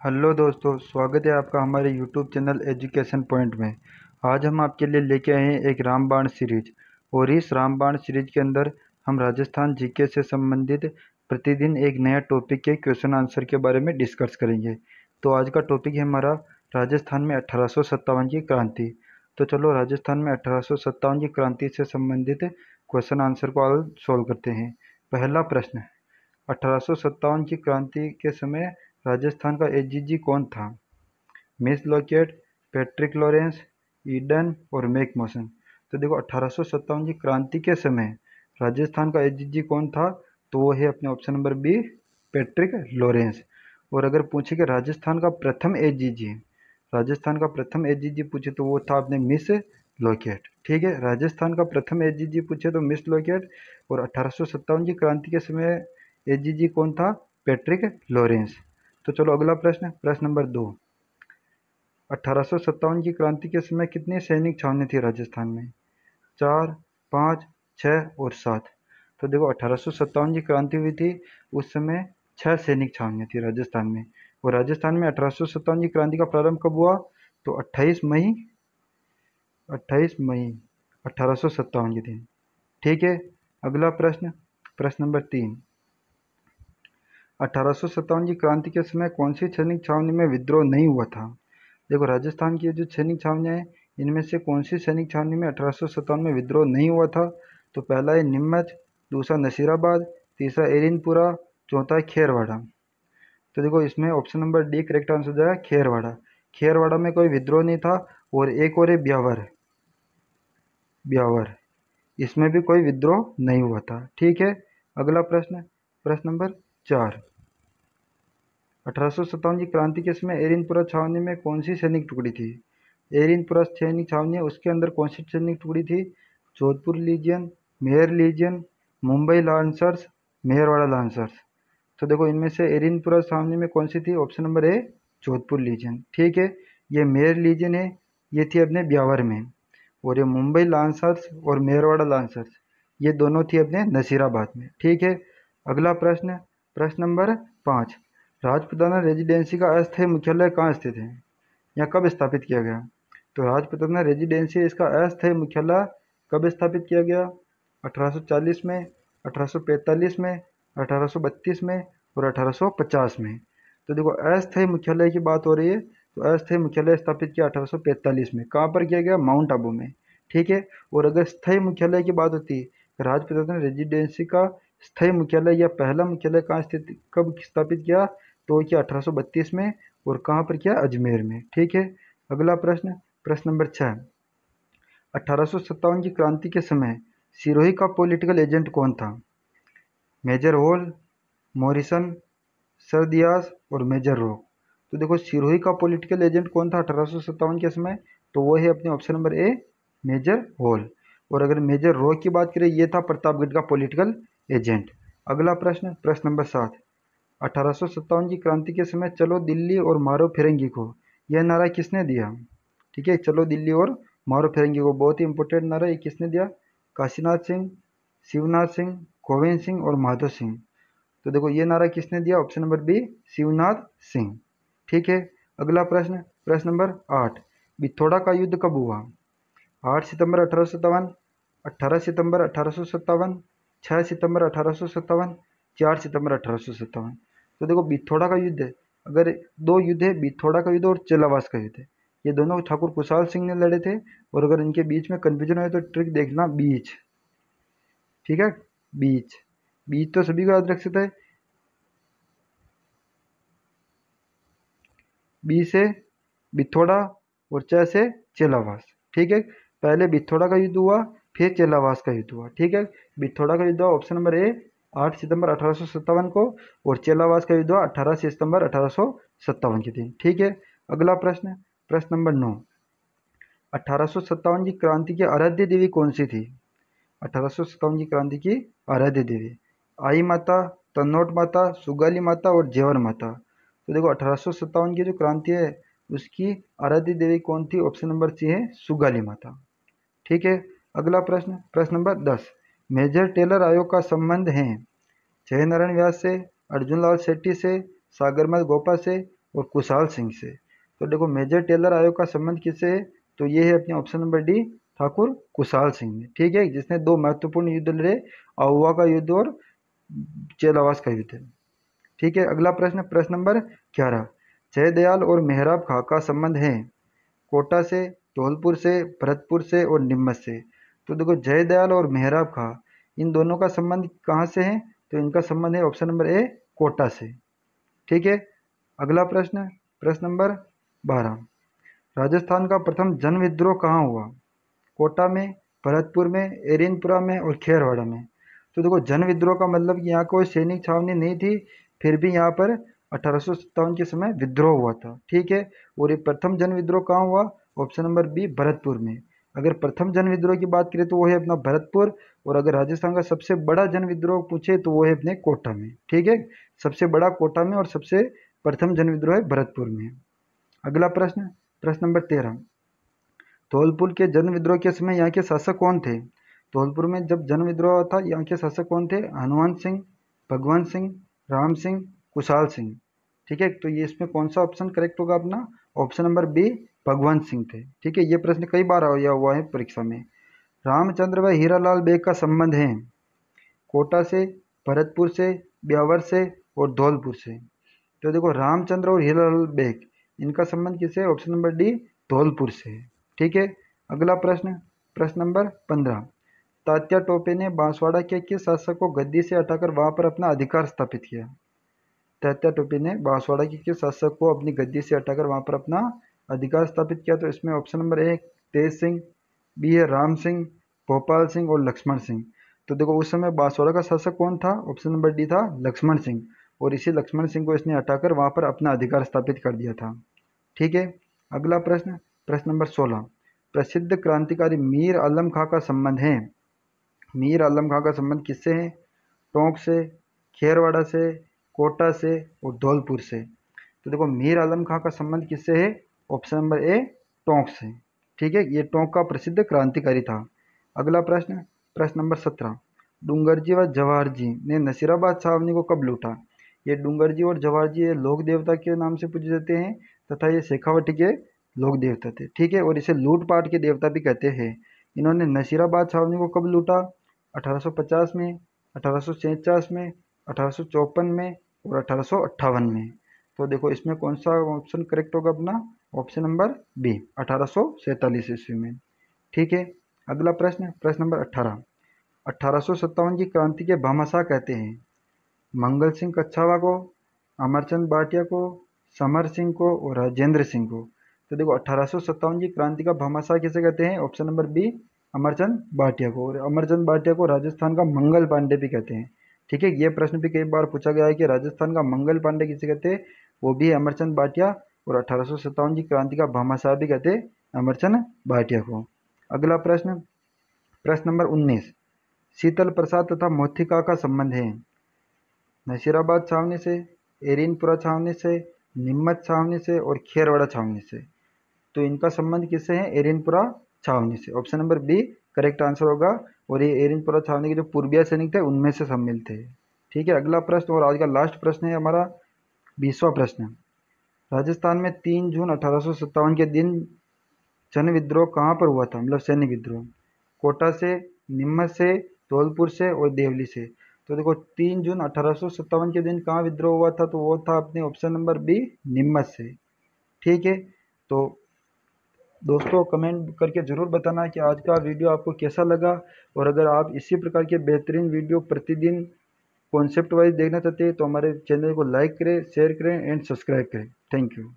Hello दोस्तों, स्वागत है आपका हमारे यूट्यूब चैनल एजुकेशन पॉइंट में। आज हम आपके लिए लेके आए हैं एक रामबाण सीरीज। और इस रामबाण सीरीज के अंदर हम राजस्थान जीके से संबंधित प्रतिदिन एक नया टॉपिक के क्वेश्चन आंसर के बारे में डिस्कस करेंगे। तो आज का टॉपिक है हमारा राजस्थान में 1857 की क्रांति। तो चलो राजस्थान में 1857 की क्रांति से संबंधित क्वेश्चन आंसर को आज सॉल्व करते हैं। पहला प्रश्न, 1857 की क्रांति के समय राजस्थान का एजीजी कौन था? Miss locket, Patrick Lawrence, Eden और मैकमोसन। तो देखो 1857 की क्रांति के समय राजस्थान का एजीजी कौन था? तो वो है अपने option number B, Patrick Lawrence. और अगर पूछे कि राजस्थान का प्रथम एजीजी पूछे तो वो था अपने मिस लॉकेट। ठीक है, राजस्थान का प्रथम एजीजी पूछे तो मिस लॉकेट। और 1857 की क्रांति के समय एजीजी कौन था? Patrick Lawrence. तो चलो अगला प्रश्न, प्रश्न नंबर 2। 1857 की क्रांति के समय कितनी सैनिक छावनी थी राजस्थान में? 4, 5, 6 और 7। तो देखो 1857 की क्रांति हुई थी, उस समय 6 सैनिक छावनियाँ थी राजस्थान में। और राजस्थान में 1857 की क्रांति का प्रारंभ कब हुआ? तो 28 मई 1857 के दिन। ठीक है, अगला प्रश्न, प्रश्न नंबर 3। 1857 की क्रांति के समय कौन सी सैनिक छावनी में विद्रोह नहीं हुआ था? देखो राजस्थान की जो सैनिक छावनियाँ हैं, इनमें से कौन सी सैनिक छावनी में 1857 में विद्रोह नहीं हुआ था? तो पहला है नीमच, दूसरा नसीराबाद, तीसरा एरिनपुरा, चौथा है खेरवाड़ा। तो देखो इसमें option number D correct answer हो जाएगा, खेरवाड़ा। खेरवाड़ा में कोई विद्रोह नहीं था। और एक और है ब्यावर, इसमें भी कोई विद्रोह नहीं हुआ था। ठीक है, अगला प्रश्न, प्रश्न नंबर 4। 1857 की क्रांति के समय एरिनपुरा छावनी में कौन सी सैनिक टुकड़ी थी? एरिनपुरा सैनिक छावनी है, उसके अंदर कौन सी सैनिक टुकड़ी थी? Jodhpur legion, Mair legion, Mumbai lancers, Mehrwara lancers. तो देखो इनमें से एरिनपुरा छावनी में कौन सी थी? ऑप्शन नंबर ए, जोधपुर लीजियन। ठीक है, ये मेयर लीजियन है, ये थी अपने ब्यावर में। और ये मुंबई लांसर्स और मेहरवाड़ा लांसर्स, ये दोनों थी अपने नसीराबाद में। ठीक है, अगला प्रश्न, प्रश्न नंबर 5। राजपुताना रेजिडेंसी का अस्थायी मुख्यालय कहाँ स्थित है या कब स्थापित किया गया? तो राजपुताना रेजिडेंसी, इसका अस्थायी मुख्यालय कब स्थापित किया गया? 1840 में, 1845 में, 1832 में और 1850 में। तो देखो अस्थायी मुख्यालय की बात हो रही है, तो अस्थायी मुख्यालय स्थापित किया 1845 में। कहाँ पर किया गया? माउंट आबू में। ठीक है, और अगर स्थायी मुख्यालय की बात होती है, राजपुताना रेजिडेंसी का स्थायी मुख्यालय या पहला मुख्यालय कहाँ स्थित, कब स्थापित किया? तो किया 1832 में। और कहाँ पर किया? अजमेर में। ठीक है, अगला प्रश्न, प्रश्न नंबर 6। 1857 की क्रांति के समय सिरोही का पॉलिटिकल एजेंट कौन था? Major Hall, Morrison, sir Dias और मेजर रॉक। तो देखो सिरोही का पॉलिटिकल एजेंट कौन था 1857 के समय? तो वो है अपने option number A, major Hall. और अगर मेजर रॉक की बात करें, ये था प्रतापगढ़ का पॉलिटिकल एजेंट। अगला प्रश्न, प्रश्न नंबर 7। 1857 की क्रांति के समय चलो दिल्ली और मारो फिरंगी को, यह नारा किसने दिया? ठीक है, चलो दिल्ली और मारो फिरंगी को, बहुत ही इंपॉर्टेंट नारा, ये किसने दिया? काशीनाथ सिंह, शिवनाथ सिंह, गोविंद सिंह और माधो सिंह। तो देखो ये नारा किसने दिया? Option number B, Shivnath Singh. ठीक है, अगला प्रश्न, प्रश्न नंबर 8। बिथोड़ा का युद्ध कब हुआ? 8 सितंबर 1857, 18 सितंबर 1857, 6 सितंबर 1857, 4 सितंबर 1857। तो देखो बिथोड़ा का युद्ध है, अगर दो युद्ध है, बिथोड़ा का युद्ध और चेलावास का युद्ध है, ये दोनों ठाकुर कुशाल सिंह ने लड़े थे। और अगर इनके बीच में कन्फ्यूजन हो तो ट्रिक देखना, बीच। ठीक है, बीच, बीच तो सभी को याद रख सकते हैं। बी से बिथोड़ा और च से चेलावास। ठीक है, पहले बिथोड़ा का युद्ध हुआ, फिर चेलावास का युद्ध हुआ। ठीक है, बिथोड़ा का युद्ध हुआ ऑप्शन नंबर ए 8 सितंबर 1857 को, और चेलावास का युद्ध हुआ 18 सितंबर 1857 के दिन। ठीक है, अगला प्रश्न, प्रश्न नंबर 9। 1857 की क्रांति की आराध्य देवी कौन सी थी? 1857 की क्रांति की आराध्य देवी, आई माता, तन्नोट माता, सुगाली माता और जेवर माता। तो देखो 1857 की जो क्रांति है, उसकी आराध्य देवी कौन थी? ऑप्शन नंबर सी है, सुगाली माता। ठीक है, अगला प्रश्न, प्रश्न नंबर 10। मेजर टेलर आयोग का संबंध है जयनारायण व्यास से, अर्जुन लाल शेट्टी से, सागरमल गोपा से और कुशाल सिंह से। तो देखो मेजर टेलर आयोग का संबंध किससे है, तो ये है अपने option number D, Thakur Kushal Singh ने। ठीक है, जिसने दो महत्वपूर्ण युद्ध लड़े, आहुआ का युद्ध और चेलावास का युद्ध। ठीक है, अगला प्रश्न, प्रश्न नंबर 11, जयदयाल और मेहराब खां का संबंध है कोटा से, धौलपुर से, भरतपुर से और नीमच से। तो देखो जयदयाल और मेहराब खां, इन दोनों का संबंध कहाँ से है, तो इनका संबंध है ऑप्शन नंबर ए, कोटा से। ठीक है, अगला प्रश्न, प्रश्न नंबर 12, राजस्थान का प्रथम जन विद्रोह कहाँ हुआ, कोटा में, भरतपुर में, एरिनपुरा में और खेरवाड़ा में। तो देखो जन विद्रोह का मतलब कि यहाँ कोई सैनिक छावनी नहीं थी, फिर भी यहाँ पर 1857 के समय विद्रोह हुआ था। ठीक है, और ये प्रथम जन विद्रोह कहाँ हुआ, ऑप्शन नंबर बी, भरतपुर में। अगर प्रथम जन विद्रोह की बात करें तो वो है अपना भरतपुर, और अगर राजस्थान का सबसे बड़ा जन विद्रोह पूछे तो वो है अपने कोटा में। ठीक है, सबसे बड़ा कोटा में और सबसे प्रथम जन विद्रोह है भरतपुर में। अगला प्रश्न, प्रश्न नंबर 13, धौलपुर के जन विद्रोह के समय यहाँ के शासक कौन थे, धौलपुर में जब जन विद्रोह था यहाँ के शासक कौन थे, हनुवंत सिंह, भगवंत सिंह, राम सिंह, कुशाल सिंह। ठीक है, तो ये इसमें कौन सा ऑप्शन करेक्ट होगा अपना, option number B, Bhagwant Singh थे। ठीक है, ये प्रश्न कई बार आया हुआ है परीक्षा में। रामचंद्र व हीरालाल बेग का संबंध है कोटा से, भरतपुर से, ब्यावर से और धौलपुर से। तो देखो रामचंद्र और हीरालाल बेग, इनका संबंध किससे है, ऑप्शन नंबर डी, धौलपुर से है। ठीक है, अगला प्रश्न, प्रश्न नंबर 15, तात्या टोपे ने बांसवाड़ा के किस शासक को गद्दी से हटाकर वहां पर अपना अधिकार स्थापित किया, तात्या टोपे ने बांसवाड़ा के किस शासक को अपनी गद्दी से हटाकर वहां पर अपना अधिकार स्थापित किया, तो इसमें option number A, Tej Singh, B है राम सिंह, भोपाल सिंह और लक्ष्मण सिंह। तो देखो उस समय बांसवाड़ा का शासक कौन था, ऑप्शन नंबर डी था लक्ष्मण सिंह, और इसी लक्ष्मण सिंह को इसने हटाकर वहां पर अपना अधिकार स्थापित कर दिया था। ठीक है, अगला प्रश्न, प्रश्न नंबर 16, प्रसिद्ध क्रांतिकारी मीर आलम खां का संबंध है, मीर आलम खां का संबंध किससे है, टोंक से, खेरवाड़ा से, कोटा से और धौलपुर से। तो देखो मीर आलम खां का संबंध किससे है, ऑप्शन नंबर ए, टोंक से। ठीक है, ये टोंक का प्रसिद्ध क्रांतिकारी था। अगला प्रश्न, प्रश्न नंबर 17, डूंगरजी व जवाहर जी ने नसीराबाद छावनी को कब लूटा। ये डूंगरजी और जवाहर जी ये लोक देवता के नाम से पूजे जाते हैं तथा ये शेखावटी के लोक देवता थे। ठीक है, और इसे लूटपाट के देवता भी कहते हैं। इन्होंने नसीराबाद छावनी को कब लूटा, 1850 में, 1847 में, 1854 में और 1858 में। तो देखो इसमें कौन सा ऑप्शन करेक्ट होगा अपना, ऑप्शन नंबर बी, 1847 ईस्वी में। ठीक है, अगला प्रश्न, प्रश्न नंबर 18, 1857 की क्रांति के भामाशाह कहते हैं मंगल सिंह कच्छावा को, अमरचंद भाटिया को, समर सिंह को और राजेंद्र सिंह को। तो देखो 1857 की क्रांति का भामाशाह किसे कहते हैं, option number B, Amarchand Bhatia को, और अमरचंद भाटिया को राजस्थान का मंगल पांडे भी कहते हैं। ठीक है, ये प्रश्न भी कई बार पूछा गया है कि राजस्थान का मंगल पांडे किसे कहते हैं, वो भी है अमरचंद भाटिया, और 1857 की क्रांति का भामाशाह भी कहते हैं अमरचंद भाटिया को। अगला प्रश्न, प्रश्न नंबर 19, शीतल प्रसाद तथा मोथिका का संबंध है नसीराबाद छावनी से, एरिनपुरा छावनी से, नीमच छावनी से और खेरवाड़ा छावनी से। तो इनका संबंध किससे है, एरिनपुरा छावनी से। Option number B correct answer होगा, और ये एरिनपुरा छावनी के जो पूर्वीय सैनिक थे उनमें से शामिल थे। ठीक है, अगला प्रश्न और आज का लास्ट प्रश्न है हमारा 20वां प्रश्न, राजस्थान में 3 जून 1857 के दिन जन विद्रोह कहाँ पर हुआ था, मतलब सैन्य विद्रोह, कोटा से, नीमच से, धौलपुर से और देवली से। तो देखो 3 जून 1857 के दिन कहाँ विद्रोह हुआ था, तो वो था अपने ऑप्शन नंबर बी, नीमच से। ठीक है, तो दोस्तों कमेंट करके ज़रूर बताना कि आज का वीडियो आपको कैसा लगा, और अगर आप इसी प्रकार के बेहतरीन वीडियो प्रतिदिन कॉन्सेप्ट वाइज देखना चाहते हैं तो हमारे चैनल को लाइक करें, शेयर करें एंड सब्सक्राइब करें। Thank you.